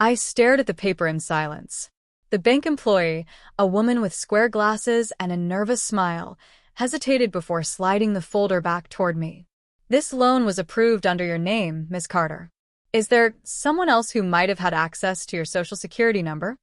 I stared at the paper in silence. The bank employee, a woman with square glasses and a nervous smile, hesitated before sliding the folder back toward me. "This loan was approved under your name, Miss Carter. Is there someone else who might have had access to your social security number?"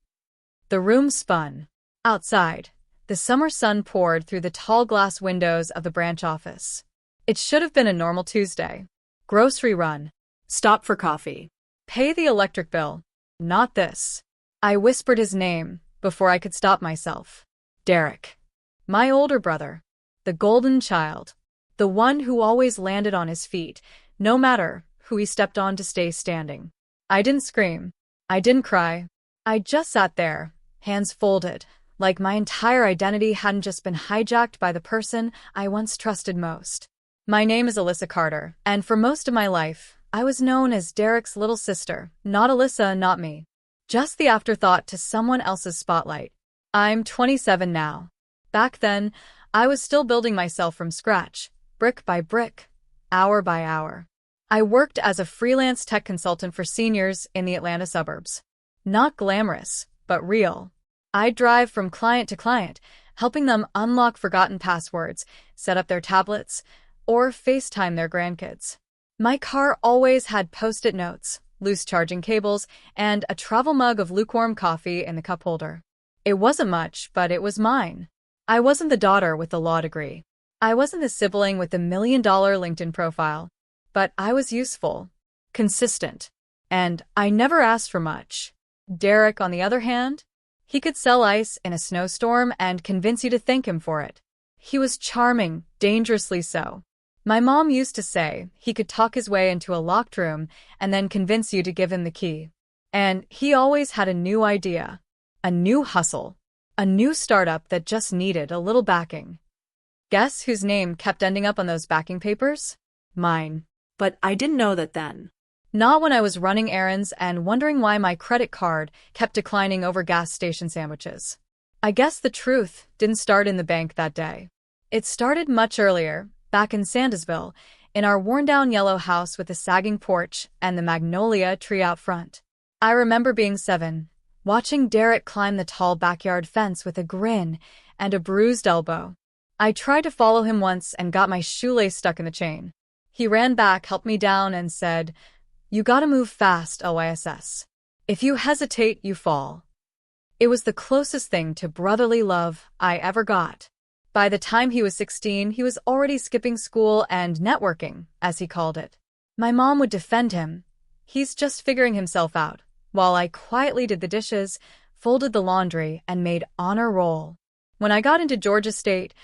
The room spun. Outside, the summer sun poured through the tall glass windows of the branch office. It should have been a normal Tuesday. Grocery run. Stop for coffee. Pay the electric bill. Not this. I whispered his name before I could stop myself. Derek. My older brother. The golden child. The one who always landed on his feet, no matter who he stepped on to stay standing. I didn't scream. I didn't cry. I just sat there, hands folded, like my entire identity hadn't just been hijacked by the person I once trusted most. My name is Alyssa Carter, and for most of my life, I was known as Derek's little sister, not Alyssa, not me. Just the afterthought to someone else's spotlight. I'm 27 now. Back then, I was still building myself from scratch, brick by brick, hour by hour. I worked as a freelance tech consultant for seniors in the Atlanta suburbs. Not glamorous, but real. I'd drive from client to client, helping them unlock forgotten passwords, set up their tablets, or FaceTime their grandkids. My car always had post-it notes, loose charging cables, and a travel mug of lukewarm coffee in the cup holder. It wasn't much, but it was mine. I wasn't the daughter with the law degree. I wasn't the sibling with the $1 million LinkedIn profile. But I was useful, consistent, and I never asked for much. Derek, on the other hand, he could sell ice in a snowstorm and convince you to thank him for it. He was charming, dangerously so. My mom used to say he could talk his way into a locked room and then convince you to give him the key. And he always had a new idea, a new hustle, a new startup that just needed a little backing. Guess whose name kept ending up on those backing papers? Mine. But I didn't know that then. Not when I was running errands and wondering why my credit card kept declining over gas station sandwiches. I guess the truth didn't start in the bank that day. It started much earlier, back in Sandusville, in our worn-down yellow house with a sagging porch and the magnolia tree out front. I remember being 7, watching Derek climb the tall backyard fence with a grin and a bruised elbow. I tried to follow him once and got my shoelace stuck in the chain. He ran back, helped me down, and said, "You gotta move fast, LYSS. If you hesitate, you fall." It was the closest thing to brotherly love I ever got. By the time he was 16, he was already skipping school and networking, as he called it. My mom would defend him. "He's just figuring himself out," while I quietly did the dishes, folded the laundry, and made honor roll. When I got into Georgia State,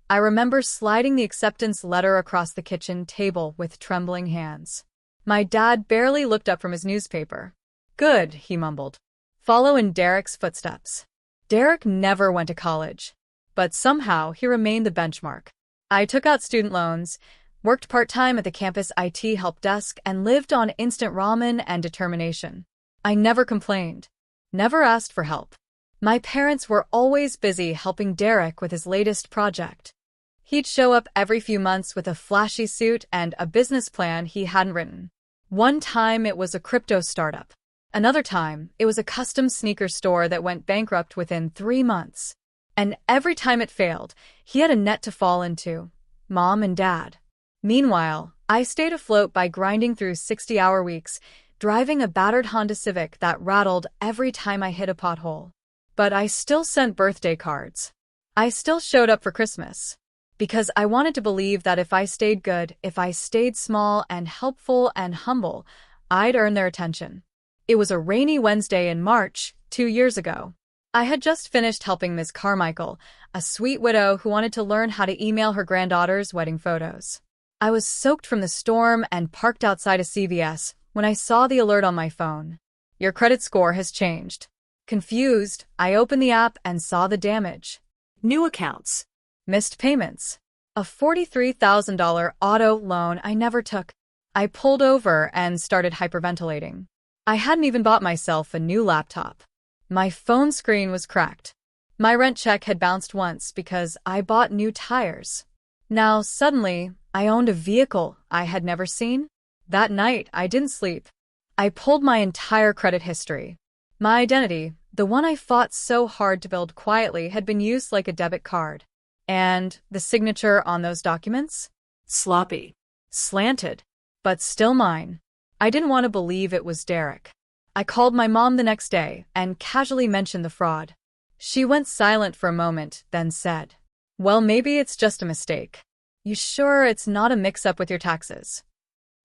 I remember sliding the acceptance letter across the kitchen table with trembling hands. My dad barely looked up from his newspaper. "Good," he mumbled. "Follow in Derek's footsteps." Derek never went to college, but somehow he remained the benchmark. I took out student loans, worked part-time at the campus IT help desk, and lived on instant ramen and determination. I never complained, never asked for help. My parents were always busy helping Derek with his latest project. He'd show up every few months with a flashy suit and a business plan he hadn't written. One time it was a crypto startup. Another time it was a custom sneaker store that went bankrupt within 3 months. And every time it failed, he had a net to fall into: Mom and Dad. Meanwhile, I stayed afloat by grinding through 60-hour weeks, driving a battered Honda Civic that rattled every time I hit a pothole. But I still sent birthday cards. I still showed up for Christmas. Because I wanted to believe that if I stayed good, if I stayed small and helpful and humble, I'd earn their attention. It was a rainy Wednesday in March, 2 years ago. I had just finished helping Miss Carmichael, a sweet widow who wanted to learn how to email her granddaughter's wedding photos. I was soaked from the storm and parked outside a CVS when I saw the alert on my phone. "Your credit score has changed." Confused, I opened the app and saw the damage. New accounts. Missed payments. A $43,000 auto loan I never took. I pulled over and started hyperventilating. I hadn't even bought myself a new laptop. My phone screen was cracked. My rent check had bounced once because I bought new tires. Now, suddenly, I owned a vehicle I had never seen. That night, I didn't sleep. I pulled my entire credit history. My identity, the one I fought so hard to build quietly, had been used like a debit card. And the signature on those documents? Sloppy. Slanted. But still mine. I didn't want to believe it was Derek. I called my mom the next day and casually mentioned the fraud. She went silent for a moment, then said, "Well, maybe it's just a mistake. You sure it's not a mix-up with your taxes?"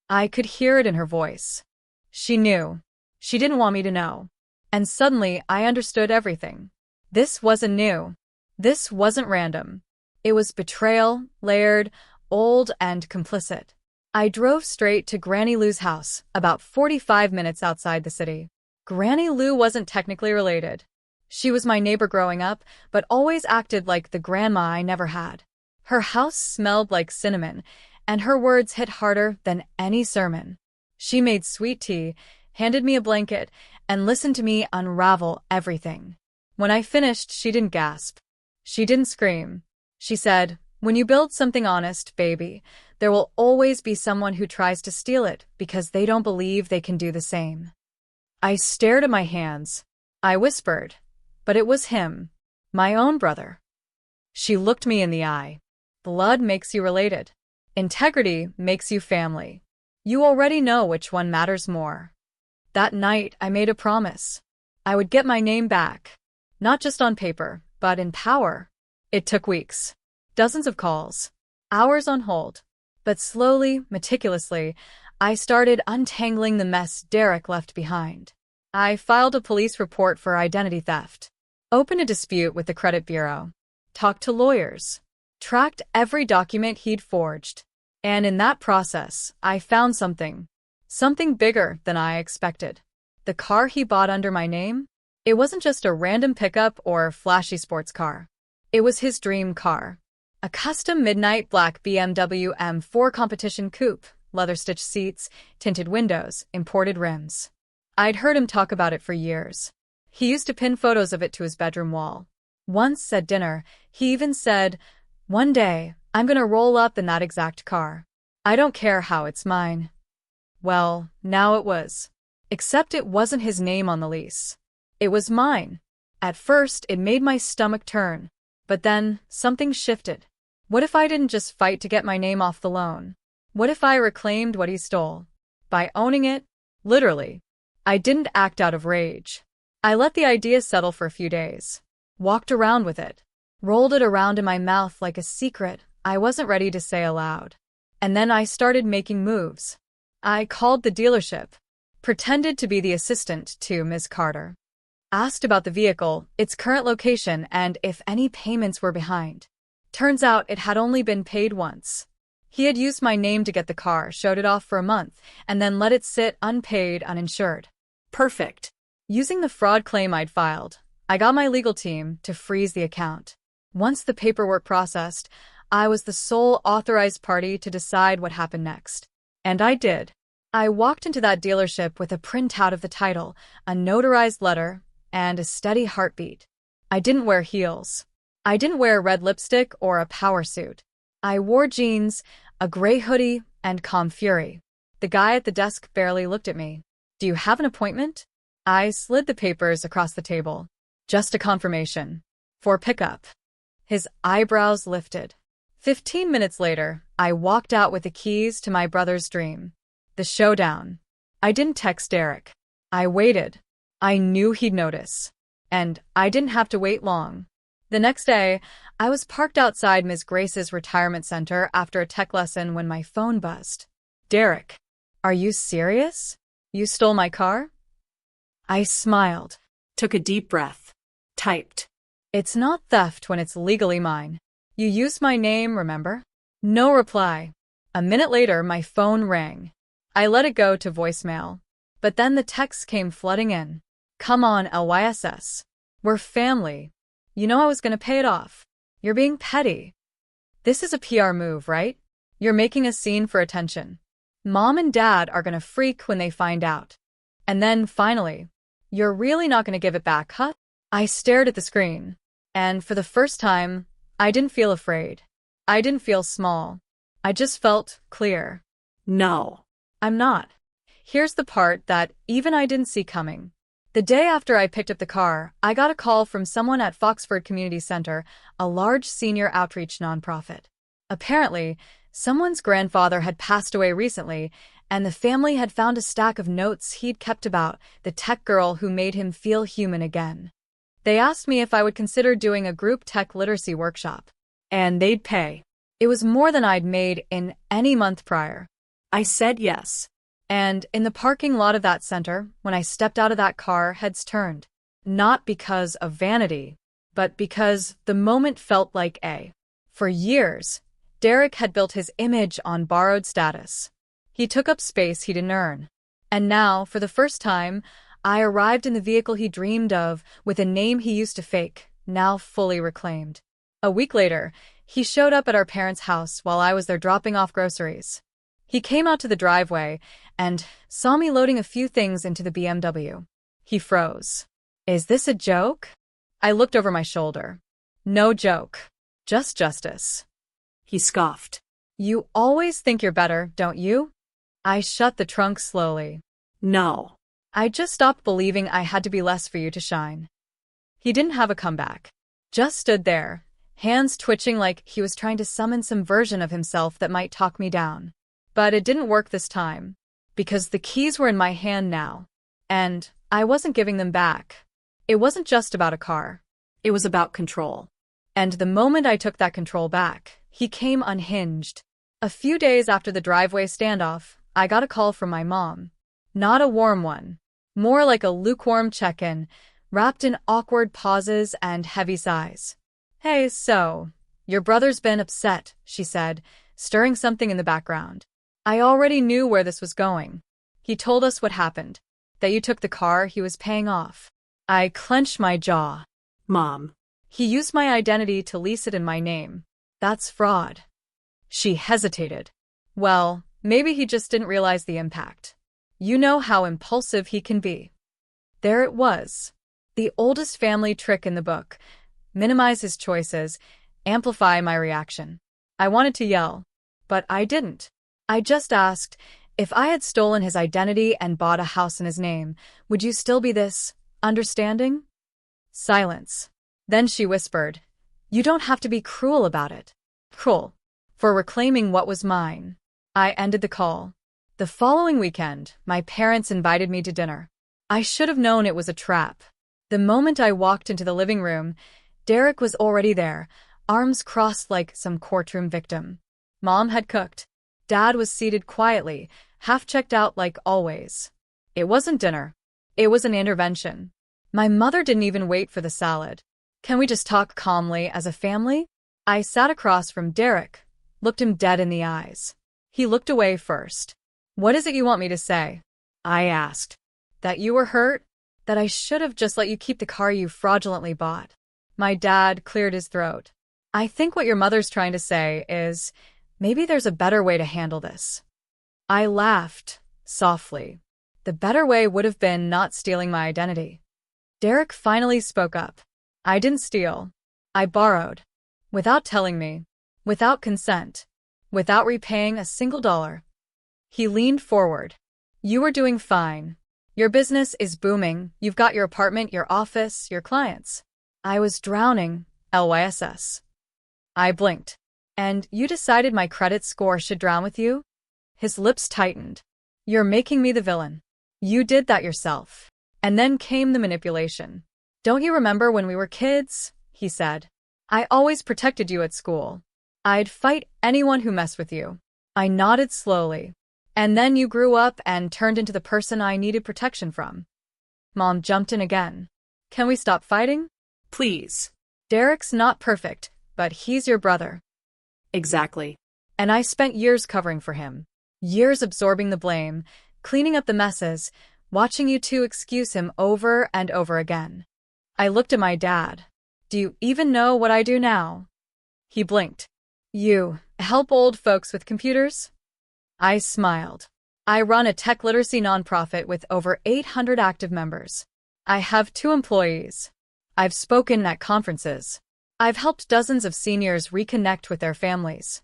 I could hear it in her voice. She knew. She didn't want me to know. And suddenly, I understood everything. This wasn't new. This wasn't random. It was betrayal, layered, old, and complicit. I drove straight to Granny Lou's house, about 45 minutes outside the city. Granny Lou wasn't technically related. She was my neighbor growing up, but always acted like the grandma I never had. Her house smelled like cinnamon, and her words hit harder than any sermon. She made sweet tea, handed me a blanket, and listened to me unravel everything. When I finished, she didn't gasp. She didn't scream. She said, "When you build something honest, baby, there will always be someone who tries to steal it because they don't believe they can do the same." I stared at my hands. I whispered, but it was him, my own brother. She looked me in the eye. Blood makes you related. Integrity makes you family. You already know which one matters more. That night, I made a promise. I would get my name back. Not just on paper, but in power. It took weeks. Dozens of calls. Hours on hold. But slowly, meticulously, I started untangling the mess Derek left behind. I filed a police report for identity theft. Opened a dispute with the credit bureau. Talked to lawyers. Tracked every document he'd forged. And in that process, I found something. Something bigger than I expected. The car he bought under my name? It wasn't just a random pickup or flashy sports car. It was his dream car. A custom midnight black BMW M4 competition coupe, leather-stitched seats, tinted windows, imported rims. I'd heard him talk about it for years. He used to pin photos of it to his bedroom wall. Once at dinner, he even said, "One day, I'm gonna roll up in that exact car. I don't care how it's mine." Well, now it was. Except it wasn't his name on the lease. It was mine. At first, it made my stomach turn. But then, something shifted. What if I didn't just fight to get my name off the loan? What if I reclaimed what he stole? By owning it? Literally. I didn't act out of rage. I let the idea settle for a few days. Walked around with it. Rolled it around in my mouth like a secret I wasn't ready to say aloud. And then I started making moves. I called the dealership. Pretended to be the assistant to Ms. Carter. Asked about the vehicle, its current location, and if any payments were behind. Turns out it had only been paid once. He had used my name to get the car, showed it off for a month, and then let it sit unpaid, uninsured. Perfect. Using the fraud claim I'd filed, I got my legal team to freeze the account. Once the paperwork processed, I was the sole authorized party to decide what happened next. And I did. I walked into that dealership with a printout of the title, a notarized letter, and a steady heartbeat. I didn't wear heels. I didn't wear red lipstick or a power suit. I wore jeans, a gray hoodie, and calm fury. The guy at the desk barely looked at me. "Do you have an appointment?" I slid the papers across the table. "Just a confirmation. For pickup." His eyebrows lifted. 15 minutes later, I walked out with the keys to my brother's dream. The showdown. I didn't text Derek. I waited. I knew he'd notice. And I didn't have to wait long. The next day, I was parked outside Ms. Grace's retirement center after a tech lesson when my phone buzzed. "Derek, are you serious? You stole my car?" I smiled, took a deep breath, typed. "It's not theft when it's legally mine. You used my name, remember?" No reply. A minute later, my phone rang. I let it go to voicemail. But then the texts came flooding in. "Come on, LYSS. We're family. You know I was gonna pay it off. You're being petty. This is a PR move, right? You're making a scene for attention. Mom and Dad are gonna freak when they find out. And then, finally, you're really not gonna give it back, huh?" I stared at the screen. And for the first time, I didn't feel afraid. I didn't feel small. I just felt clear. No, I'm not. Here's the part that even I didn't see coming. The The day after I picked up the car, I got a call from someone at Foxford Community Center, a large senior outreach nonprofit. Apparently, someone's grandfather had passed away recently, and the family had found a stack of notes he'd kept about the tech girl who made him feel human again. They asked me if I would consider doing a group tech literacy workshop. And they'd pay. It was more than I'd made in any month prior. I said yes. And in the parking lot of that center, when I stepped out of that car, heads turned. Not because of vanity, but because the moment felt like a. For years, Derek had built his image on borrowed status. He took up space he didn't earn. And now, for the first time, I arrived in the vehicle he dreamed of, with a name he used to fake, now fully reclaimed. A week later, he showed up at our parents' house while I was there dropping off groceries. He came out to the driveway and saw me loading a few things into the BMW. He froze. Is this a joke? I looked over my shoulder. No joke. Just justice. He scoffed. You always think you're better, don't you? I shut the trunk slowly. No. I just stopped believing I had to be less for you to shine. He didn't have a comeback. Just stood there, hands twitching like he was trying to summon some version of himself that might talk me down. But it didn't work this time, because the keys were in my hand now, and I wasn't giving them back. It wasn't just about a car. It was about control. And the moment I took that control back, he came unhinged. A few days after the driveway standoff, I got a call from my mom. Not a warm one. More like a lukewarm check-in, wrapped in awkward pauses and heavy sighs. Hey, so, your brother's been upset, she said, stirring something in the background. I already knew where this was going. He told us what happened, that you took the car he was paying off. I clenched my jaw. Mom. He used my identity to lease it in my name. That's fraud. She hesitated. Well, maybe he just didn't realize the impact. You know how impulsive he can be. There it was. The oldest family trick in the book. Minimize his choices, amplify my reaction. I wanted to yell, but I didn't. I just asked, if I had stolen his identity and bought a house in his name, would you still be this understanding? Silence. Then she whispered, you don't have to be cruel about it. Cruel. For reclaiming what was mine. I ended the call. The following weekend, my parents invited me to dinner. I should have known it was a trap. The moment I walked into the living room, Derek was already there, arms crossed like some courtroom victim. Mom had cooked. Dad was seated quietly, half checked out like always. It wasn't dinner. It was an intervention. My mother didn't even wait for the salad. Can we just talk calmly as a family? I sat across from Derek, looked him dead in the eyes. He looked away first. What is it you want me to say? I asked. That you were hurt? That I should have just let you keep the car you fraudulently bought? My dad cleared his throat. I think what your mother's trying to say is, maybe there's a better way to handle this. I laughed, softly. The better way would have been not stealing my identity. Derek finally spoke up. I didn't steal. I borrowed. Without telling me. Without consent. Without repaying a single dollar. He leaned forward. You were doing fine. Your business is booming. You've got your apartment, your office, your clients. I was drowning, LYSS. I blinked. And you decided my credit score should drown with you? His lips tightened. You're making me the villain. You did that yourself. And then came the manipulation. Don't you remember when we were kids? He said. I always protected you at school. I'd fight anyone who messed with you. I nodded slowly. And then you grew up and turned into the person I needed protection from. Mom jumped in again. Can we stop fighting? Please. Derek's not perfect, but he's your brother. Exactly. And I spent years covering for him. Years absorbing the blame, cleaning up the messes, watching you two excuse him over and over again. I looked at my dad. Do you even know what I do now? He blinked. You help old folks with computers? I smiled. I run a tech literacy nonprofit with over 800 active members. I have 2 employees. I've spoken at conferences. I've helped dozens of seniors reconnect with their families.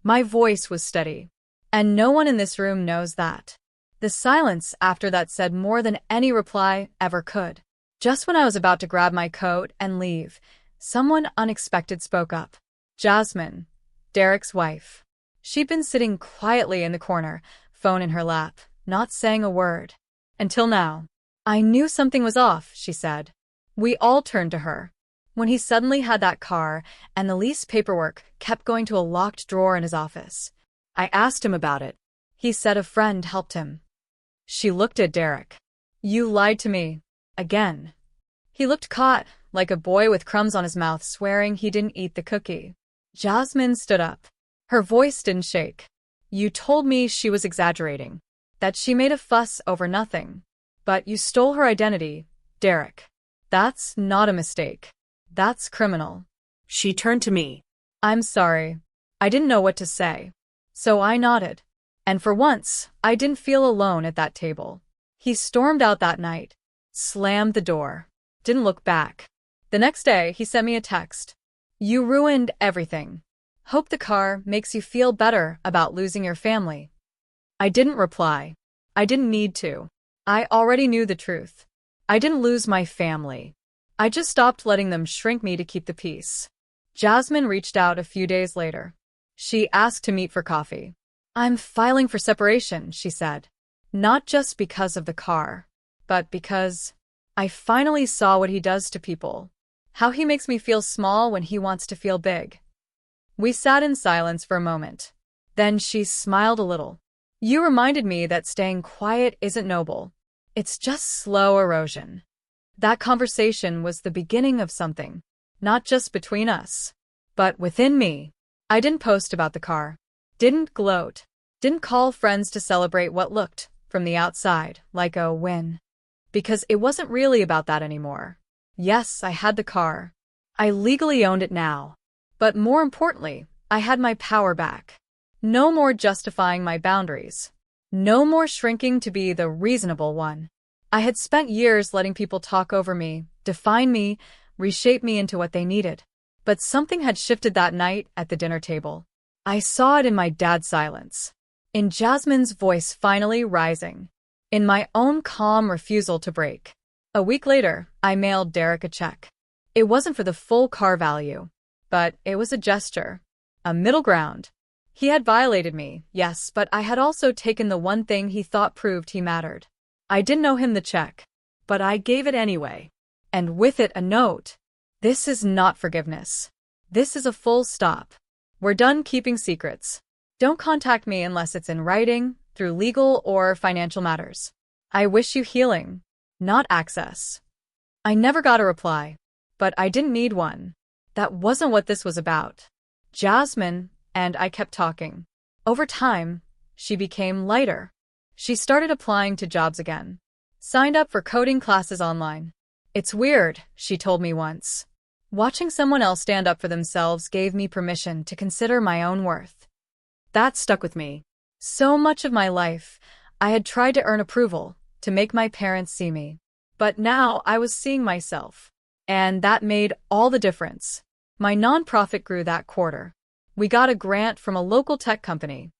My voice was steady. And no one in this room knows that. The silence after that said more than any reply ever could. Just when I was about to grab my coat and leave, someone unexpected spoke up. Jasmine, Derek's wife. She'd been sitting quietly in the corner, phone in her lap, not saying a word. Until now. I knew something was off, she said. We all turned to her. When he suddenly had that car, and the lease paperwork kept going to a locked drawer in his office. I asked him about it. He said a friend helped him. She looked at Derek. You lied to me. Again. He looked caught, like a boy with crumbs on his mouth swearing he didn't eat the cookie. Jasmine stood up. Her voice didn't shake. You told me she was exaggerating. That she made a fuss over nothing. But you stole her identity, Derek. That's not a mistake. That's criminal. She turned to me. I'm sorry. I didn't know what to say. So I nodded. And for once, I didn't feel alone at that table. He stormed out that night. Slammed the door. Didn't look back. The next day, he sent me a text. You ruined everything. Hope the car makes you feel better about losing your family. I didn't reply. I didn't need to. I already knew the truth. I didn't lose my family. I just stopped letting them shrink me to keep the peace. Jasmine reached out a few days later. She asked to meet for coffee. I'm filing for separation, she said. Not just because of the car, but because I finally saw what he does to people. How he makes me feel small when he wants to feel big. We sat in silence for a moment. Then she smiled a little. You reminded me that staying quiet isn't noble. It's just slow erosion. That conversation was the beginning of something, not just between us, but within me. I didn't post about the car, didn't gloat, didn't call friends to celebrate what looked, from the outside, like a win. Because it wasn't really about that anymore. Yes, I had the car. I legally owned it now. But more importantly, I had my power back. No more justifying my boundaries. No more shrinking to be the reasonable one. I had spent years letting people talk over me, define me, reshape me into what they needed. But something had shifted that night at the dinner table. I saw it in my dad's silence. In Jasmine's voice finally rising. In my own calm refusal to break. A week later, I mailed Derek a check. It wasn't for the full car value. But it was a gesture. A middle ground. He had violated me, yes, but I had also taken the one thing he thought proved he mattered. I didn't owe him the check, but I gave it anyway. And with it a note. This is not forgiveness. This is a full stop. We're done keeping secrets. Don't contact me unless it's in writing, through legal or financial matters. I wish you healing, not access. I never got a reply, but I didn't need one. That wasn't what this was about. Jasmine and I kept talking. Over time, she became lighter. She started applying to jobs again. Signed up for coding classes online. It's weird, she told me once. Watching someone else stand up for themselves gave me permission to consider my own worth. That stuck with me. So much of my life, I had tried to earn approval, to make my parents see me. But now I was seeing myself. And that made all the difference. My nonprofit grew that quarter. We got a grant from a local tech company.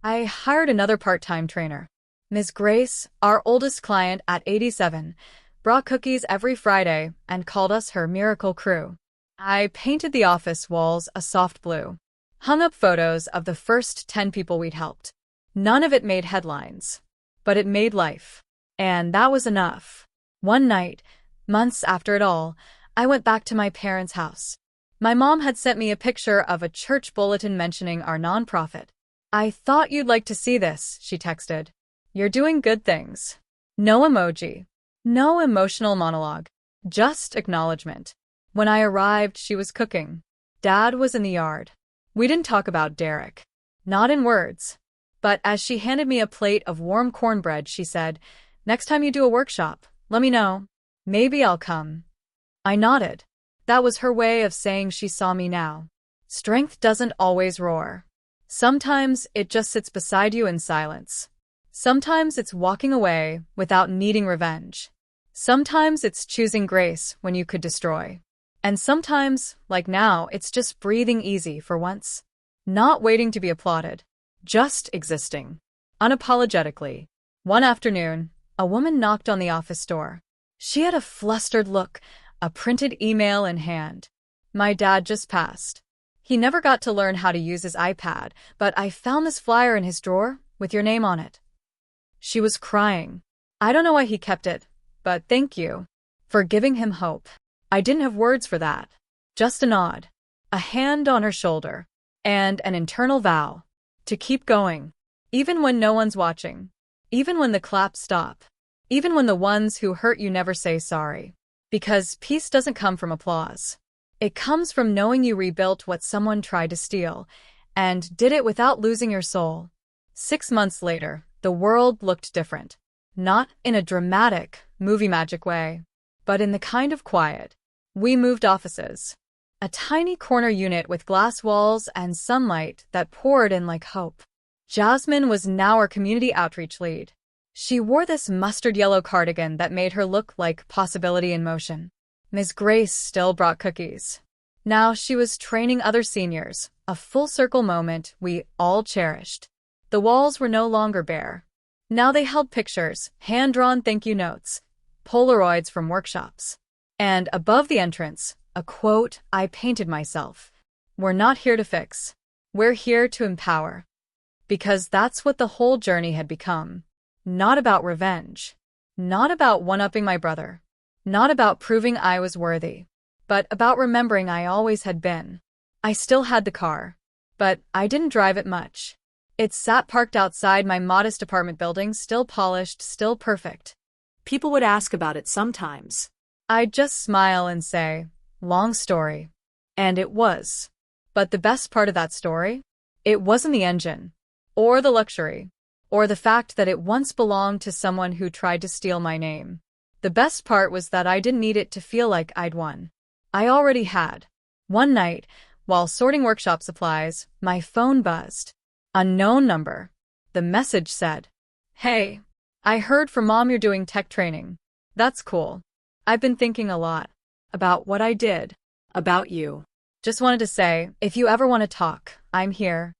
I hired another part-time trainer. Ms. Grace, our oldest client at 87, brought cookies every Friday and called us her miracle crew. I painted the office walls a soft blue. Hung up photos of the first 10 people we'd helped. None of it made headlines. But it made life. And that was enough. One night, months after it all, I went back to my parents' house. My mom had sent me a picture of a church bulletin mentioning our nonprofit. I thought you'd like to see this, she texted. You're doing good things. No emoji. No emotional monologue. Just acknowledgement. When I arrived, she was cooking. Dad was in the yard. We didn't talk about Derek. Not in words. But as she handed me a plate of warm cornbread, she said, next time you do a workshop, let me know. Maybe I'll come. I nodded. That was her way of saying she saw me now. Strength doesn't always roar. Sometimes it just sits beside you in silence. Sometimes it's walking away without needing revenge. Sometimes it's choosing grace when you could destroy. And sometimes, like now, it's just breathing easy for once. Not waiting to be applauded. Just existing. Unapologetically. One afternoon, a woman knocked on the office door. She had a flustered look, a printed email in hand. My dad just passed. He never got to learn how to use his iPad, but I found this flyer in his drawer with your name on it. She was crying. I don't know why he kept it, but thank you for giving him hope. I didn't have words for that. Just a nod, a hand on her shoulder, and an internal vow to keep going, even when no one's watching, even when the claps stop, even when the ones who hurt you never say sorry. Because peace doesn't come from applause. It comes from knowing you rebuilt what someone tried to steal, and did it without losing your soul. 6 months later, the world looked different. Not in a dramatic, movie magic way, but in the kind of quiet. We moved offices. A tiny corner unit with glass walls and sunlight that poured in like hope. Jasmine was now our community outreach lead. She wore this mustard yellow cardigan that made her look like possibility in motion. Ms. Grace still brought cookies. Now she was training other seniors, a full-circle moment we all cherished. The walls were no longer bare. Now they held pictures, hand-drawn thank you notes, Polaroids from workshops. And above the entrance, a quote I painted myself. We're not here to fix. We're here to empower. Because that's what the whole journey had become. Not about revenge. Not about one-upping my brother. Not about proving I was worthy. But about remembering I always had been. I still had the car. But I didn't drive it much. It sat parked outside my modest apartment building, still polished, still perfect. People would ask about it sometimes. I'd just smile and say, long story. And it was. But the best part of that story? It wasn't the engine. Or the luxury. Or the fact that it once belonged to someone who tried to steal my name. The best part was that I didn't need it to feel like I'd won. I already had. One night, while sorting workshop supplies, my phone buzzed. Unknown number. The message said, "Hey, I heard from Mom you're doing tech training. That's cool. I've been thinking a lot about what I did, about you. Just wanted to say, if you ever want to talk, I'm here."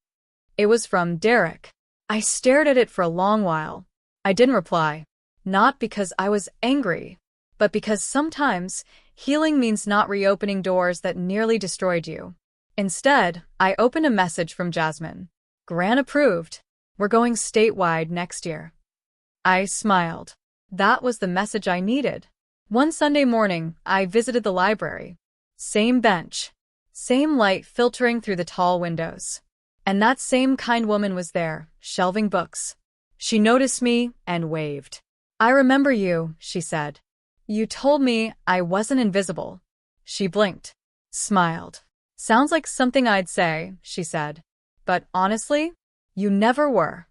It was from Derek. I stared at it for a long while. I didn't reply. Not because I was angry, but because sometimes healing means not reopening doors that nearly destroyed you. Instead, I opened a message from Jasmine. Gran approved. We're going statewide next year. I smiled. That was the message I needed. One Sunday morning, I visited the library. Same bench. Same light filtering through the tall windows. And that same kind woman was there, shelving books. She noticed me and waved. "I remember you," she said. "You told me I wasn't invisible." She blinked. Smiled. "Sounds like something I'd say," she said. "But honestly, you never were."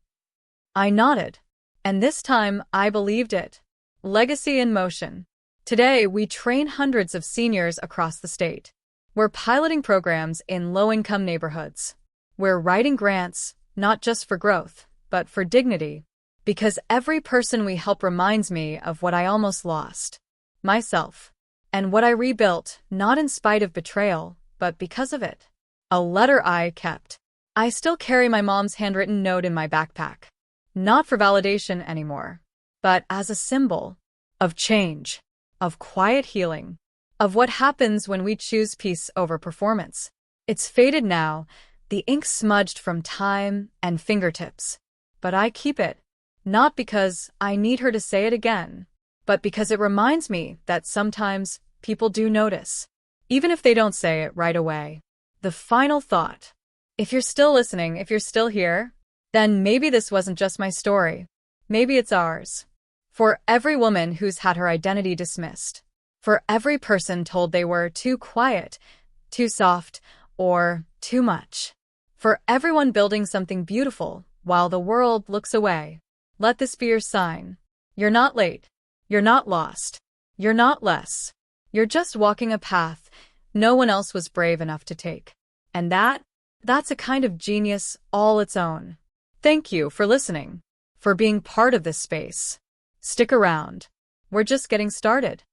I nodded. And this time, I believed it. Legacy in motion. Today, we train hundreds of seniors across the state. We're piloting programs in low-income neighborhoods. We're writing grants, not just for growth, but for dignity. Because every person we help reminds me of what I almost lost. Myself. And what I rebuilt, not in spite of betrayal, but because of it. A letter I kept. I still carry my mom's handwritten note in my backpack. Not for validation anymore, but as a symbol of change, of quiet healing, of what happens when we choose peace over performance. It's faded now, the ink smudged from time and fingertips. But I keep it, not because I need her to say it again, but because it reminds me that sometimes people do notice, even if they don't say it right away. The final thought. If you're still listening, if you're still here, then maybe this wasn't just my story. Maybe it's ours. For every woman who's had her identity dismissed. For every person told they were too quiet, too soft, or too much. For everyone building something beautiful while the world looks away. Let this be your sign. You're not late. You're not lost. You're not less. You're just walking a path no one else was brave enough to take. And that's a kind of genius all its own. Thank you for listening, for being part of this space. Stick around. We're just getting started.